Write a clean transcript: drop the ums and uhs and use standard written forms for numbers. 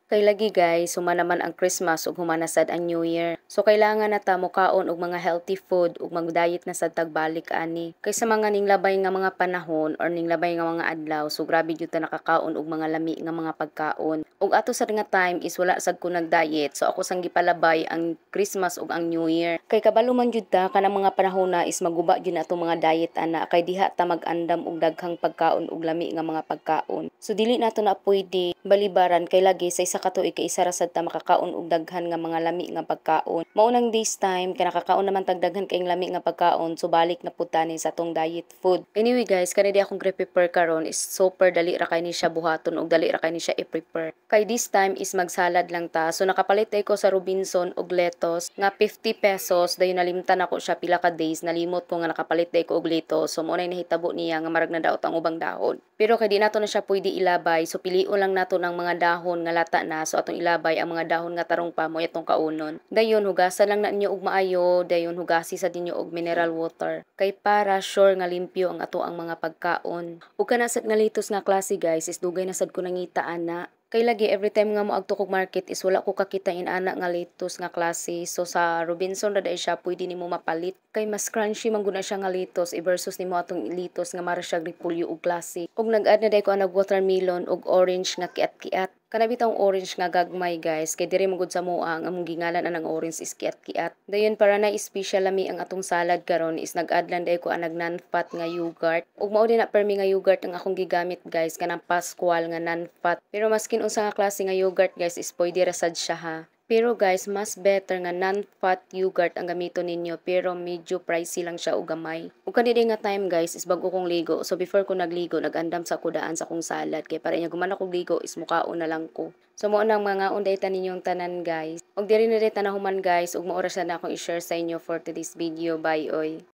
Kay lagi guys, suma naman ang Christmas ug humana sad ang New Year. So kailangan na ta mokaon og mga healthy food ug mag-diet na sad tagbalik ani. Kay sa mga ninglabay nga mga panahon or ninglabay nga mga adlaw, so grabe gyud ta nakakaon og mga lami nga mga pagkaon. Ug ato sad nga time is wala sad ko nag-diet, so ako sang gipalabay ang Christmas ug ang New Year. Kay kabalo man gyud ta kanang mga panahon na is maguba gyud na atong mga diet ana kay diha ta mag-andam og daghang pagkaon ug lami nga mga pagkaon. So dili nato na pwede balibaran kay lagi sa isa ka tuig kay isa ra sad ta makakaon og daghan nga mga lami nga pagkaon. Maunang this time kay nakakaon naman tag daghan kayong lami nga pagkaon, so balik na pud tani sa atong diet food. Anyway guys, kani di akong prepare karon is super dali ra kay ni siya buhaton ug dali ra kay ni siya i-prepare. Kay this time is magsalad lang ta. So nakapalit ko sa Robinson og lettuce nga 50 pesos, dayon nalimtan ako siya pila ka days, nalimot ko nga nakapalit ko og lettuce. So mo na nahitabo niya nga marag na daot ang ubang dahon. Pero kay di nato na siya pwede ilabay, so pilion lang nato ng mga dahon nga lata na, so atong ilabay ang mga dahon nga tarong pa mo itong kaunon. Dayon hugasan lang na ninyo og maayo, dayon hugasi sa dinyo og mineral water. Kay para sure nga limpyo ang ato ang mga pagkaon. Ug kana sad nga lettuce nga klase guys, is dugay na sad ko nangita ana. Kay lagi every time nga moadto kog market is wala ko kakita inana nga lettuce nga klase. So sa Robinson ra siya pwede nimo mapalit. Kay mas crunchy man gud na siya nga lettuce versus nimo atong lettuce nga mara siya repolyo og klase. Ug nag-add na ko ang watermelon ug orange nga kiat-kiat. Kana bitang orange nga gagmay guys, kay diri mo gud sa moa ang among gingalan anang orange is kiat-kiat. Dayon para na special lami ang atong salad karon is nag-add lang ko ang non-fat nga yogurt. Ug mao din na permi nga yogurt ang akong gigamit guys kanang Pascual nga non-fat. Pero maskin unsa nga klase nga yogurt guys is pwede ra sad siya ha. Pero guys, mas better nga non-fat yogurt ang gamiton ninyo pero medyo pricey lang siya o gamay. Ug kanidi nga time guys is bago kong ligo. So before ko nagligo, nagandam sa kudaan sa kong salad kay para nya guman ako ligo is mukaon na lang ko. So mo nang mga unday ta ninyong tanan guys. Ug diri na dita na human guys ug maoras na akong i-share sa inyo for today's video. Bye oy.